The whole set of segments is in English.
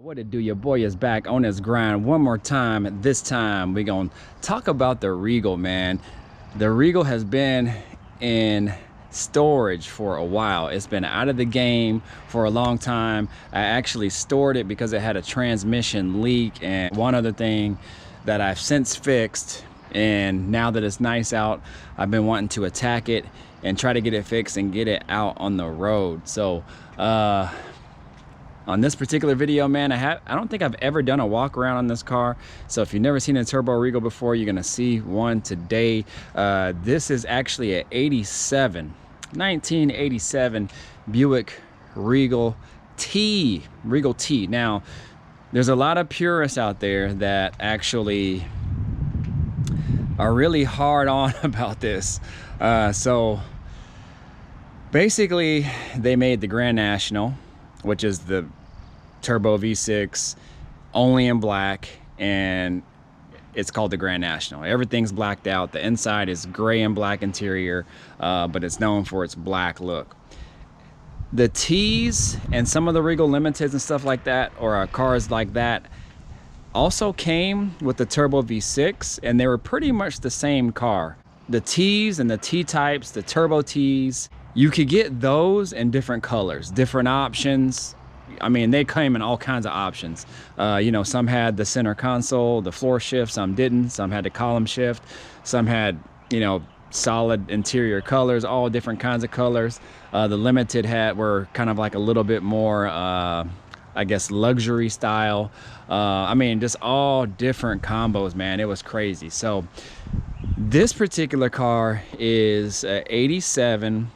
What it do? Your boy is back on his grind one more time. This time we're gonna talk about the Regal, man. The Regal has been in storage for a while. It's been out of the game for a long time. I actually stored it because it had a transmission leak and one other thing that I've since fixed. And now that it's nice out, I've been wanting to attack it and try to get it fixed and get it out on the road. So on this particular video, man, I don't think I've ever done a walk around on this car. So if you've never seen a turbo Regal before, you're gonna see one today. This is actually an 1987 Buick Regal T. Now, there's a lot of purists out there that actually are really hard on about this. So basically, they made the Grand National, which is the turbo V6 only in black, and it's called the Grand National. Everything's blacked out. The inside is gray and black interior, but it's known for its black look. The T's and some of the Regal Limiteds and stuff like that, or cars like that, also came with the turbo V6, and they were pretty much the same car. The T's and the T-types, the turbo T's, you could get those in different colors, different options. I mean, they came in all kinds of options. You know, some had the center console, the floor shift, some didn't. Some had the column shift. Some had, you know, solid interior colors, all different kinds of colors. The Limited were kind of like a little bit more, I guess, luxury style. I mean, just all different combos, man. It was crazy. So this particular car is a 87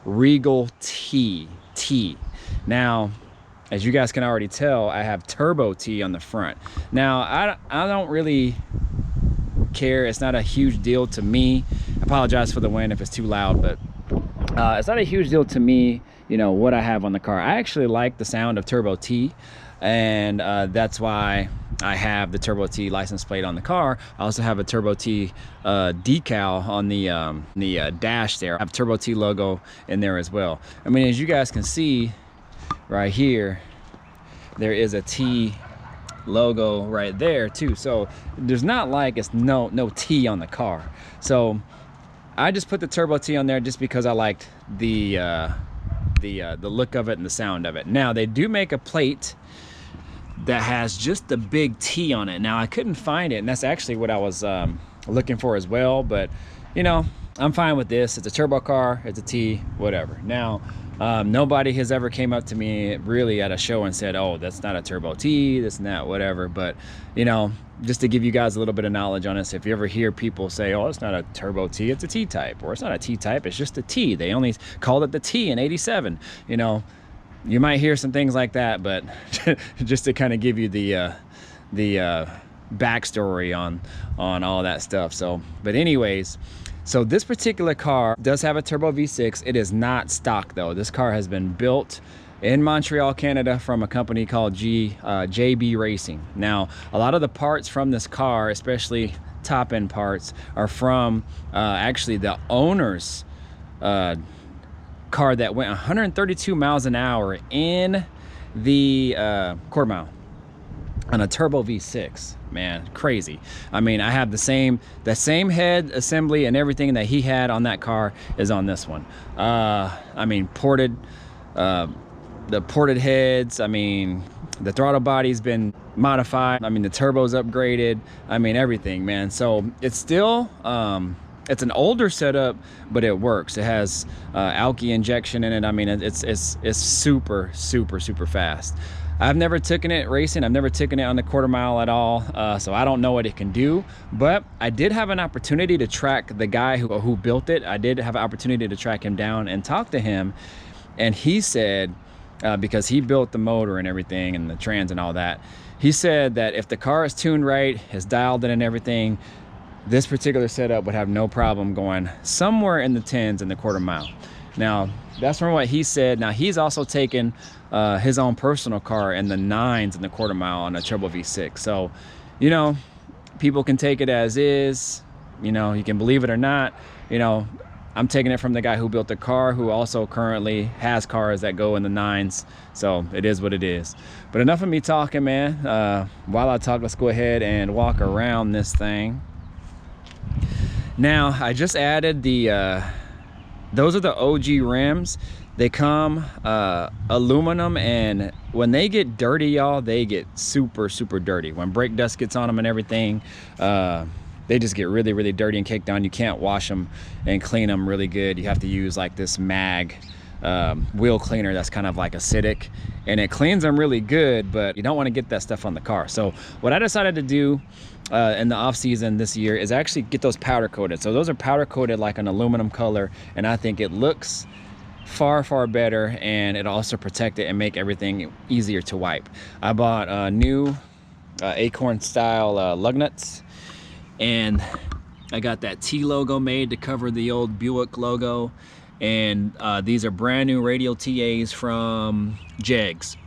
Regal T. Now, as you guys can already tell, I have turbo T on the front. Now, I don't really care. It's not a huge deal to me. I apologize for the wind if it's too loud, but it's not a huge deal to me, you know, what I have on the car. I actually like the sound of turbo T, and that's why I have the turbo T license plate on the car. I also have a turbo T decal on the dash there. I have turbo T logo in there as well. I mean, as you guys can see right here, there is a T logo right there too. So there's not like it's no T on the car. So I just put the turbo T on there just because I liked the look of it and the sound of it. Now, they do make a plate that has just the big T on it. Now, I couldn't find it, and that's actually what I was looking for as well, but you know, I'm fine with this. It's a turbo car, it's a T, whatever. Now, nobody has ever came up to me really at a show and said, oh, that's not a turbo T, that's not whatever. But you know, just to give you guys a little bit of knowledge on this, if you ever hear people say, oh, it's not a turbo T, it's a T type, or it's not a T type, it's just a T, they only called it the T in 87, you know, you might hear some things like that, but just to kind of give you the backstory on all that stuff. So, but anyways, so this particular car does have a turbo V6. It is not stock though. This car has been built in Montreal, Canada, from a company called JB Racing. Now, a lot of the parts from this car, especially top end parts, are from actually the owner's car that went 132 miles an hour in the quarter mile on a turbo V6. Man, crazy. I mean, I have the same head assembly and everything that he had on that car is on this one. I mean, the ported heads, I mean, the throttle body's been modified, I mean, the turbo's upgraded, I mean, everything, man. So it's still it's an older setup, but it works. It has Alky Injection in it. I mean, it's super fast. I've never taken it racing. I've never taken it on the quarter mile at all, so I don't know what it can do. But I did have an opportunity to track the guy who built it. I did have an opportunity to track him down and talk to him, and he said, because he built the motor and everything and the trans and all that, he said that if the car is tuned right, is dialed in and everything, this particular setup would have no problem going somewhere in the 10s in the quarter mile. Now, that's from what he said. Now, he's also taken his own personal car in the 9s in the quarter mile on a turbo V6. So, you know, people can take it as is. You know, you can believe it or not. You know, I'm taking it from the guy who built the car, who also currently has cars that go in the 9s. So it is what it is. But enough of me talking, man. While I talk, let's go ahead and walk around this thing. Now, I just added the, those are the OG rims. They come aluminum, and when they get dirty, y'all, they get super, super dirty. When brake dust gets on them and everything, they just get really, really dirty and caked on. You can't wash them and clean them really good. You have to use like this mag wheel cleaner that's kind of like acidic, and it cleans them really good, but you don't want to get that stuff on the car. So what I decided to do in the off season this year is actually get those powder coated. So those are powder coated like an aluminum color, and I think it looks far, far better, and it'll also protect it and make everything easier to wipe. I bought new acorn style lug nuts, and I got that T logo made to cover the old Buick logo, and these are brand new radial TAs from Jegs.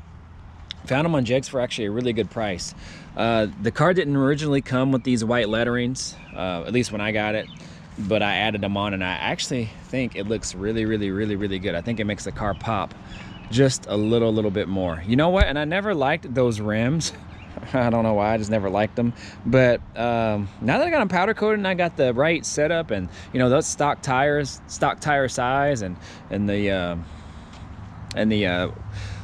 Found them on Jegs for actually a really good price. The car didn't originally come with these white letterings, at least when I got it, but I added them on, and I actually think it looks really, really, really, really good. I think it makes the car pop just a little bit more. You know what? And I never liked those rims. I don't know why, I just never liked them. But now that I got them powder coated and I got the right setup, and you know, those stock tires, stock tire size, and the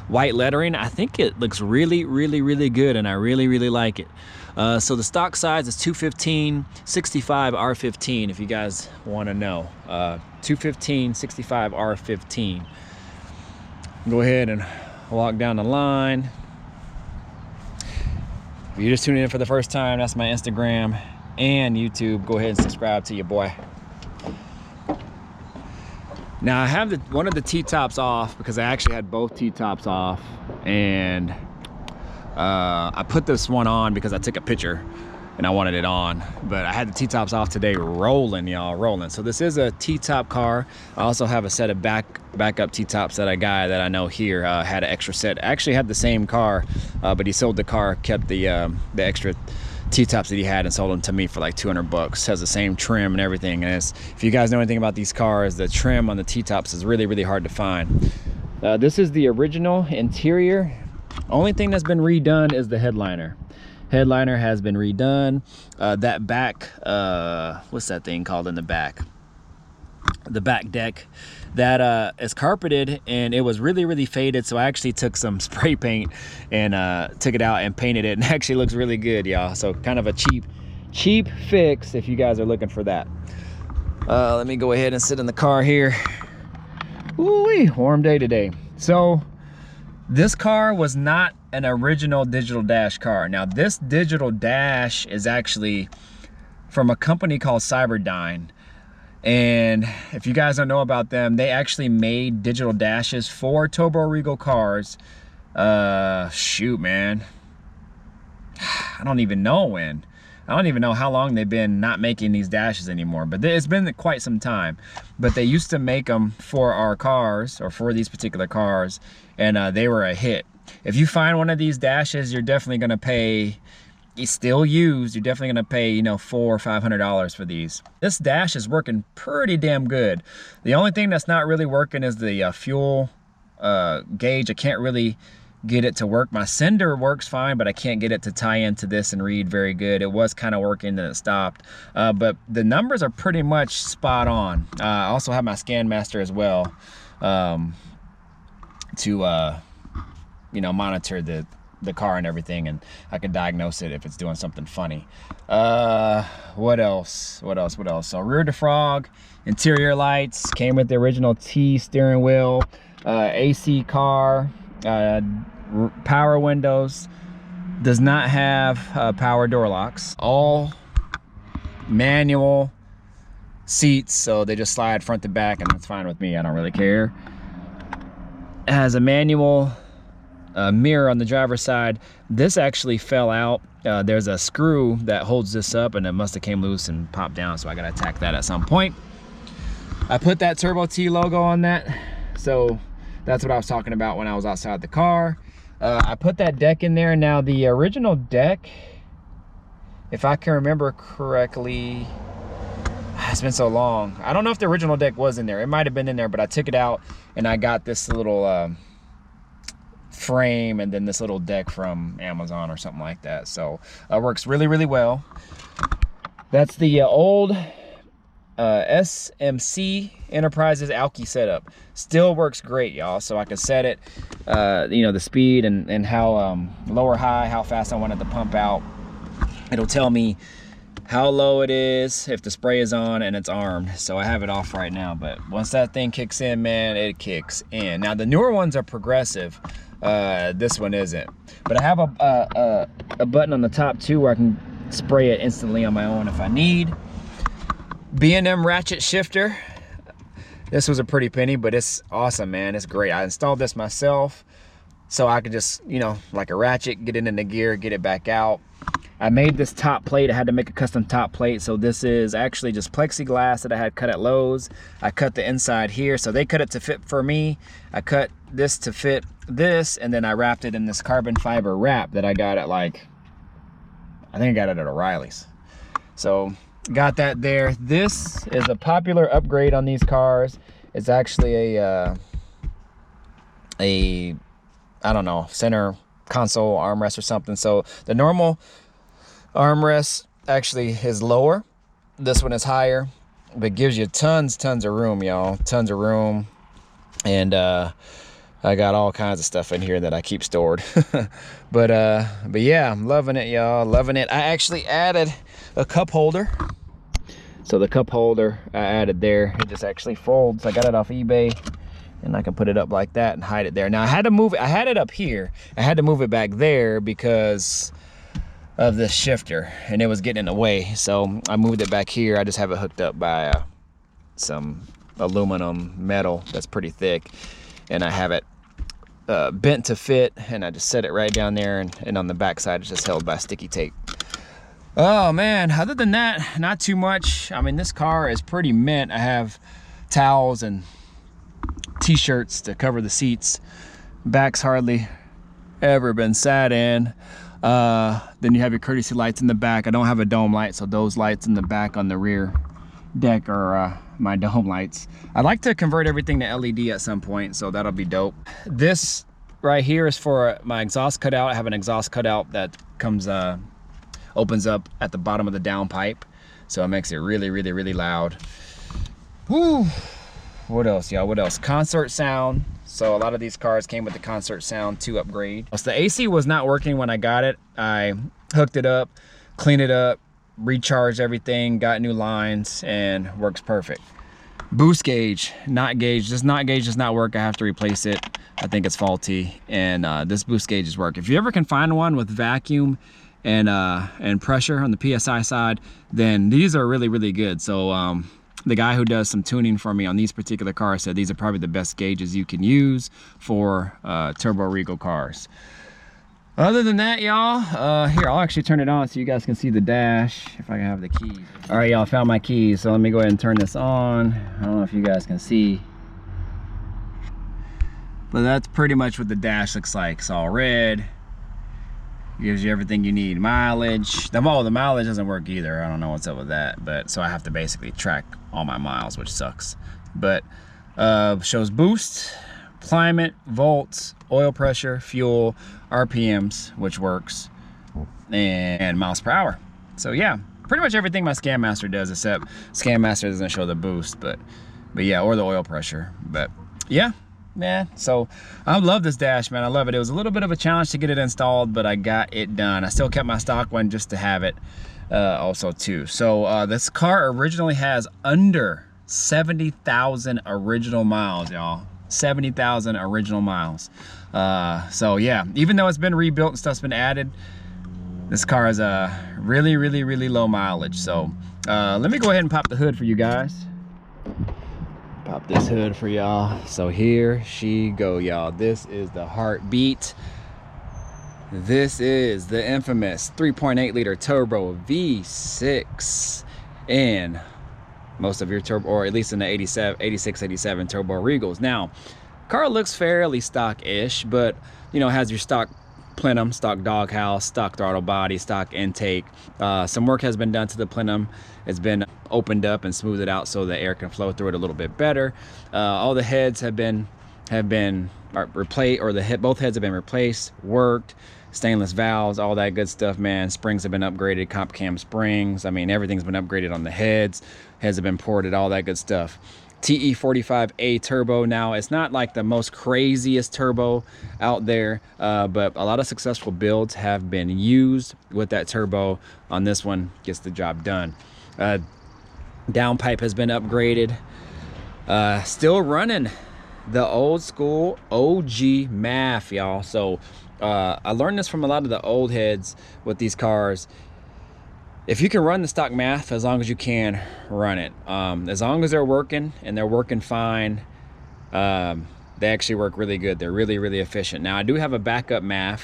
white lettering, I think it looks really, really, really good, and I really, really like it. So the stock size is 215 65 R15, if you guys want to know. 215 65 R15. Go ahead and walk down the line. If you're just tuning in for the first time, that's my Instagram and YouTube. Go ahead and subscribe to your boy. Now I have one of the T-tops off because I actually had both T-tops off, and I put this one on because I took a picture and I wanted it on, but I had the T-tops off today, rolling, y'all, rolling. So this is a T-top car. I also have a set of backup T-tops that a guy that I know here had an extra set. I actually had the same car, but he sold the car, kept the extra T-tops that he had, and sold them to me for like 200 bucks. Has the same trim and everything. And if you guys know anything about these cars, the trim on the T-tops is really, really hard to find. This is the original interior. Only thing that's been redone is the headliner. Headliner has been redone. That back, what's that thing called in the back? The back deck, that is carpeted, and it was really, really faded. So I actually took some spray paint and took it out and painted it, and it actually looks really good, y'all. So kind of a cheap fix if you guys are looking for that. Let me go ahead and sit in the car here. Ooh-wee, warm day today. So this car was not an original digital dash car. Now this digital dash is actually from a company called Cyberdyne. And if you guys don't know about them, they actually made digital dashes for Turbo Regal cars. Shoot, man. I don't even know when. I don't even know how long they've been not making these dashes anymore, but it's been quite some time. But they used to make them for our cars, or for these particular cars, and they were a hit. If you find one of these dashes, you're definitely gonna pay, it's still used, you're definitely gonna pay, you know, $400 or $500 for these. This dash is working pretty damn good. The only thing that's not really working is the fuel gauge. I can't really get it to work. My sender works fine, but I can't get it to tie into this and read very good. It was kind of working, then it stopped. But the numbers are pretty much spot on. I also have my Scan Master as well to you know, monitor the car and everything, and I can diagnose it if it's doing something funny. What else? So rear defrog, interior lights, came with the original T steering wheel, AC car, power windows, does not have power door locks, all manual seats, so they just slide front to back, and that's fine with me. I don't really care. It has a manual mirror on the driver's side. This actually fell out. There's a screw that holds this up, and it must have came loose and popped down, so I gotta attack that at some point. I put that Turbo T logo on that, so that's what I was talking about when I was outside the car. I put that deck in there. Now the original deck, if I can remember correctly, It's been so long. I don't know if the original deck was in there. It might have been in there, but I took it out and I got this little frame and then this little deck from Amazon or something like that. So it works really, really well. That's the old SMC Enterprises Alky setup. Still works great, y'all. So I can set it, you know, the speed and how low or high, how fast I want it to pump out. It'll tell me how low it is, if the spray is on, and it's armed. So I have it off right now, but once that thing kicks in, man, it kicks in. Now the newer ones are progressive. This one isn't. But I have a button on the top too where I can spray it instantly on my own if I need. B&M ratchet shifter. This was a pretty penny, but it's awesome, man. It's great. I installed this myself so I could just, you know, like a ratchet, get it in the gear, get it back out. I made this top plate. I had to make a custom top plate. So this is actually just plexiglass that I had cut at Lowe's. I cut the inside here. So they cut it to fit for me. I cut this to fit this, and then I wrapped it in this carbon fiber wrap that I got at like, I think I got it at O'Reilly's. So got that there. This is a popular upgrade on these cars. It's actually a I don't know, center console armrest or something. So the normal armrest actually is lower. This one is higher, but gives you tons of room, y'all. Tons of room. And I got all kinds of stuff in here that I keep stored. but yeah, I'm loving it, y'all. Loving it. I actually added a cup holder. So the cup holder I added there, it just actually folds. I got it off eBay, and I can put it up like that and hide it there. Now I had to move it. I had it up here. I had to move it back there because of this shifter, and it was getting in the way. So I moved it back here. I just have it hooked up by some aluminum metal that's pretty thick, and I have it bent to fit, and I just set it right down there, and on the back side it's just held by sticky tape. Oh man, other than that, not too much. I mean, this car is pretty mint. I have towels and t-shirts to cover the seats. Back's hardly ever been sat in. Then you have your courtesy lights in the back. I don't have a dome light, so those lights in the back on the rear deck are my dome lights. I'd like to convert everything to LED at some point, so that'll be dope. This right here is for my exhaust cutout. I have an exhaust cutout that comes opens up at the bottom of the downpipe, so it makes it really loud. Woo! What else, y'all? What else? Concert sound. So a lot of these cars came with the concert sound 2 upgrade. So the AC was not working when I got it. I hooked it up, cleaned it up, recharged everything, got new lines, and works perfect. Boost gauge, not gauge. This not gauge does not work. I have to replace it. I think it's faulty, and this boost gauge is work. If you ever can find one with vacuum and pressure on the PSI side, then these are really good. So the guy who does some tuning for me on these particular cars said these are probably the best gauges you can use for turbo REGAL cars. Other than that, y'all, here, I'll actually turn it on so you guys can see the dash, if I can have the keys. All right, y'all, found my keys, so let me go ahead and turn this on. I don't know if you guys can see, but that's pretty much what the dash looks like. It's all red. Gives you everything you need. Mileage. The mileage doesn't work either. I don't know what's up with that, but so I have to basically track all my miles, which sucks. But shows boost, climate, volts, oil pressure, fuel, RPMs, which works, and miles per hour. So yeah, pretty much everything my Scan Master does, except Scan Master doesn't show the boost, but yeah, or the oil pressure. But yeah, man, so I love this dash, man. I love it. It was a little bit of a challenge to get it installed, but I got it done. I still kept my stock one just to have it also too. So this car originally has under 70,000 original miles, y'all. 70,000 original miles. So yeah, even though it's been rebuilt and stuff's been added, this car is a really low mileage. So let me go ahead and pop the hood for you guys. Pop this hood for y'all. So here she go, y'all. This is the heartbeat. This is the infamous 3.8 liter turbo V6 in most of your turbo, or at least in the 86, 87 turbo REGALs. Now, car looks fairly stock-ish, but you know, has your stock plenum, stock doghouse, stock throttle body, stock intake. Some work has been done to the plenum. It's been opened up and smoothed out so the air can flow through it a little bit better. All the heads have been replaced, or both heads have been replaced, worked. Stainless valves, all that good stuff, man. Springs have been upgraded, comp cam springs. I mean, everything's been upgraded on the heads. Heads have been ported, all that good stuff. TE45A turbo. Now, it's not like the most craziest turbo out there, but a lot of successful builds have been used with that turbo. On this one, gets the job done. Downpipe has been upgraded. Still running the old school OG MAF, y'all. So I learned this from a lot of the old heads with these cars. If you can run the stock MAF, as long as you can, run it. As long as they're working and they're working fine, they actually work really good. They're really, really efficient. Now, I do have a backup MAF.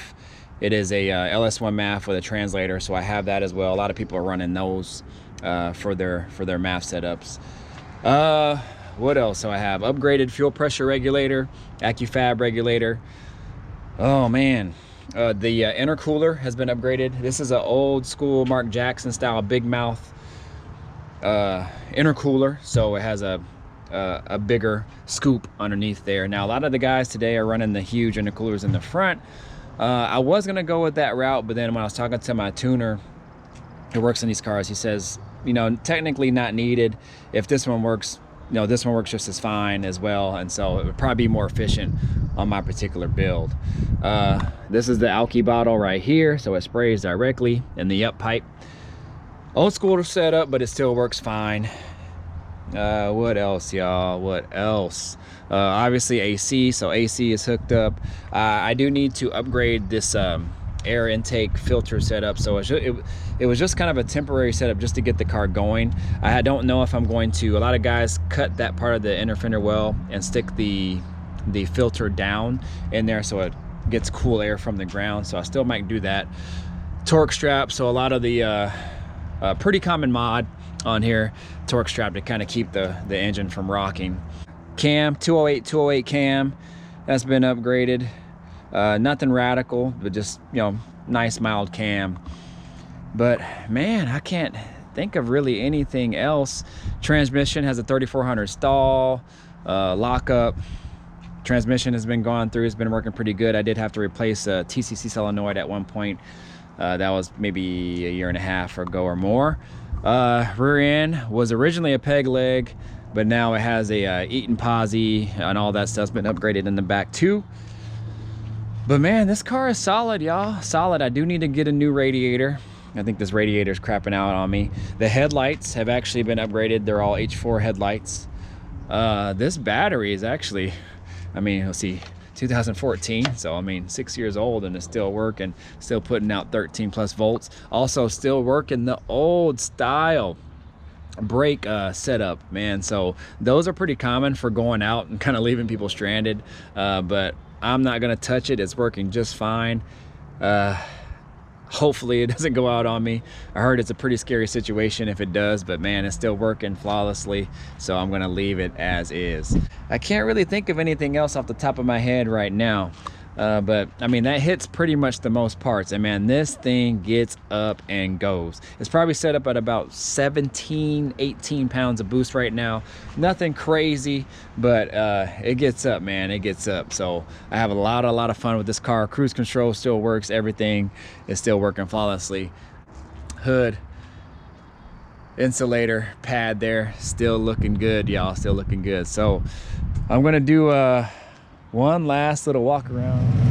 It is a LS1 MAF with a translator, so I have that as well. A lot of people are running those for their MAF setups. What else do I have? Upgraded fuel pressure regulator, AccuFab regulator. Oh man, the intercooler has been upgraded. This is an old school Mark Jackson style big mouth intercooler, so it has a bigger scoop underneath there. Now, a lot of the guys today are running the huge intercoolers in the front. I was gonna go with that route, but then when I was talking to my tuner who works in these cars, he says, you know, technically not needed. If this one works, you know, this one works just as fine as well, and so it would probably be more efficient on my particular build. This is the Alky bottle right here, so it sprays directly in the up pipe. Old school setup, but it still works fine. What else, y'all? What else? Obviously AC, so AC is hooked up. I do need to upgrade this air intake filter setup, so it was just kind of a temporary setup just to get the car going. I don't know if I'm going to. A lot of guys cut that part of the inner fender well and stick the filter down in there so it gets cool air from the ground, so I still might do that. Torque strap, so a lot of the pretty common mod on here, torque strap to kind of keep the engine from rocking. Cam, 208 cam, that's been upgraded. Nothing radical, but just, you know, nice mild cam. But man, I can't think of really anything else. Transmission has a 3400 stall, lockup. Transmission has been gone through, it's been working pretty good. I did have to replace a TCC solenoid at one point. That was maybe a year and a half ago or more. Rear end was originally a peg leg, but now it has a Eaton posi, and all that stuff's been upgraded in the back too. But man, this car is solid, y'all. Solid. I do need to get a new radiator. I think this radiator is crapping out on me. The headlights have actually been upgraded. They're all H4 headlights. This battery is actually, I mean, let's see, 2014. So, I mean, 6 years old and it's still working, still putting out 13 plus volts. Also still working the old style brake setup, man. So those are pretty common for going out and kind of leaving people stranded. But I'm not gonna touch it. It's working just fine. Hopefully it doesn't go out on me. I heard it's a pretty scary situation if it does, but man, it's still working flawlessly, so I'm gonna leave it as is. I can't really think of anything else off the top of my head right now. But I mean, that hits pretty much the most parts, and man, this thing gets up and goes. It's probably set up at about 17-18 pounds of boost right now. Nothing crazy, but it gets up, man. It gets up. So I have a lot of fun with this car. Cruise control still works. Everything is still working flawlessly. Hood, insulator, pad there, still looking good, y'all. Still looking good. So I'm gonna do one last little walk around.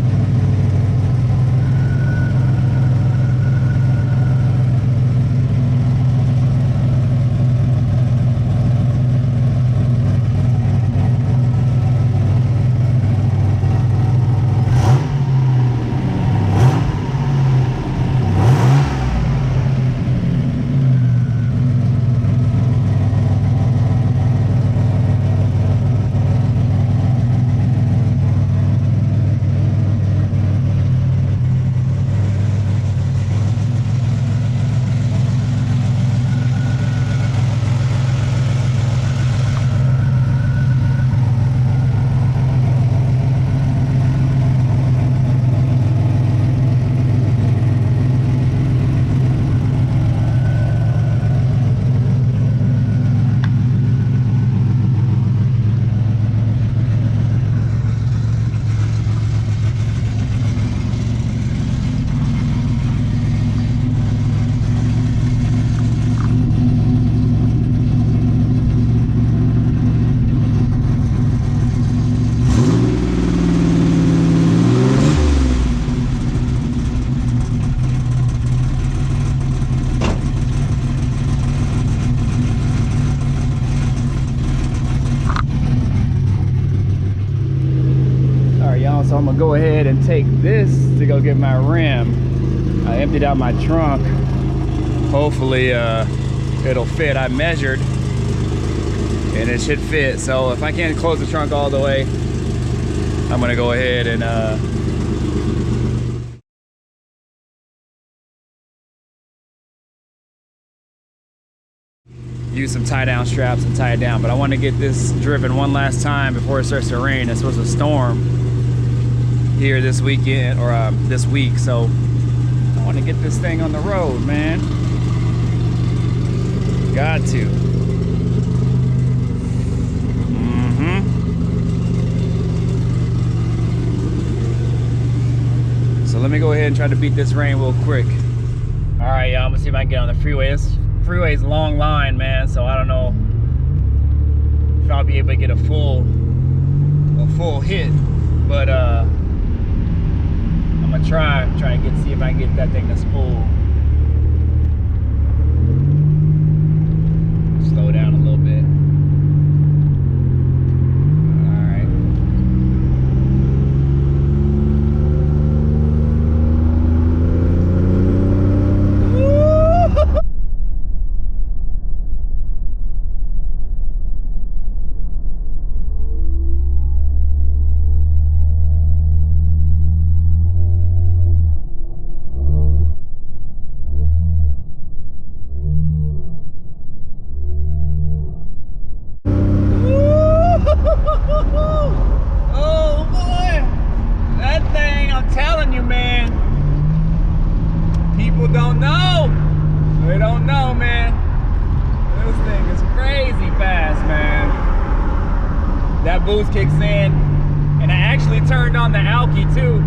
So I'm gonna go ahead and take this to go get my rim. I emptied out my trunk. Hopefully it'll fit. I measured and it should fit. So if I can't close the trunk all the way, I'm gonna go ahead and use some tie down straps and tie it down. But I want to get this driven one last time before it starts to rain. It's supposed to storm here this weekend, or this week, so I want to get this thing on the road, man. Got to. So let me go ahead and try to beat this rain real quick. All right, y'all, I'm gonna see if I can get on the freeway. This freeway's a long line, man, so I don't know if I'll be able to get a full hit, but I'm gonna try and see if I can get that thing to spool. Slow down a little bit. Oh boy, that thing, I'm telling you, man, people don't know. They don't know, man. This thing is crazy fast, man. That boost kicks in, and I actually turned on the Alky too.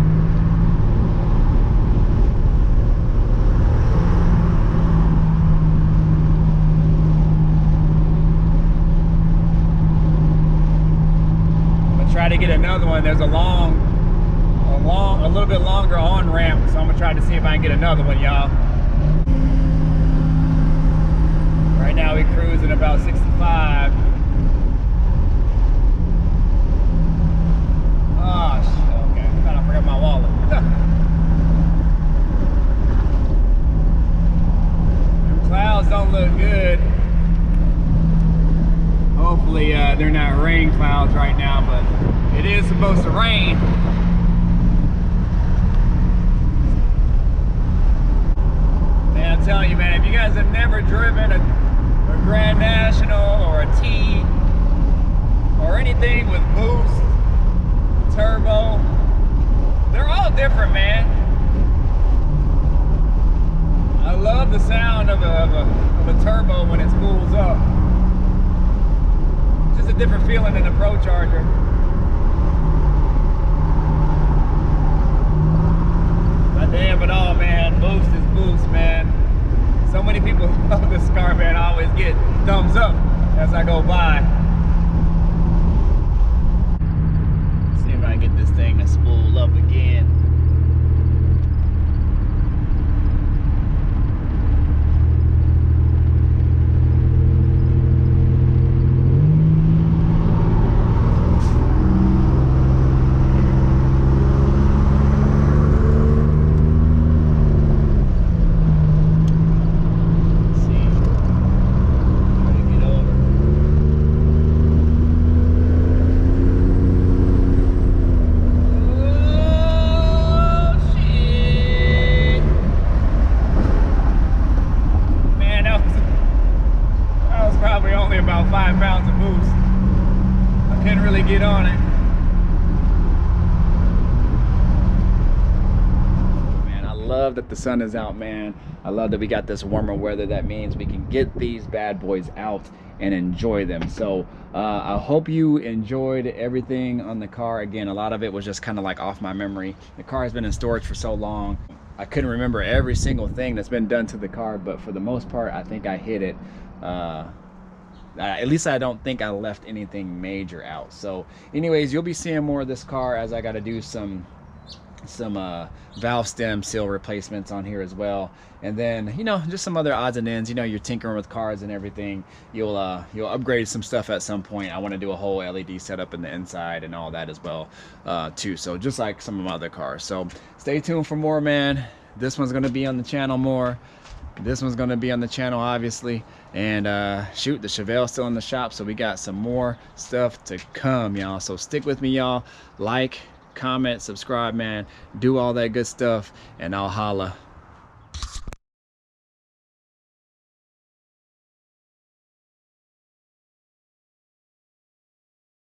Try to get another one. There's a little bit longer on ramp, so I'm gonna try to see if I can get another one, y'all. Right now we cruising about 65. Oh shit, okay. I thought I forgot my wallet. The clouds don't look good. Hopefully they're not rain clouds right now, but it is supposed to rain. Man, I'm telling you, man, if you guys have never driven a Grand National or a T or anything with boost, turbo, they're all different, man. I love the sound of a turbo when it spools up. Just a different feeling than a Pro Charger. But damn it all, man, boost is boost, man. So many people love this car, man. I always get thumbs up as I go by. See if I can get this thing to spool up again. About 5 pounds of boost. I couldn't really get on it. Man, I love that the sun is out, man. I love that we got this warmer weather. That means we can get these bad boys out and enjoy them. So I hope you enjoyed everything on the car. Again, a lot of it was just kind of like off my memory. The car has been in storage for so long, I couldn't remember every single thing that's been done to the car, but for the most part, I think I hit it. At least I don't think I left anything major out. So anyways, you'll be seeing more of this car as I got to do some some valve stem seal replacements on here as well. And then, you know, just some other odds and ends. You know, you're tinkering with cars and everything, you'll upgrade some stuff at some point. I want to do a whole LED setup in the inside and all that as well too. So just like some of my other cars. So stay tuned for more, man. This one's going to be on the channel more. This one's going to be on the channel, obviously. And shoot, the Chevelle's still in the shop, so we got some more stuff to come, y'all. So stick with me, y'all. Like, comment, subscribe, man. Do all that good stuff, and I'll holla.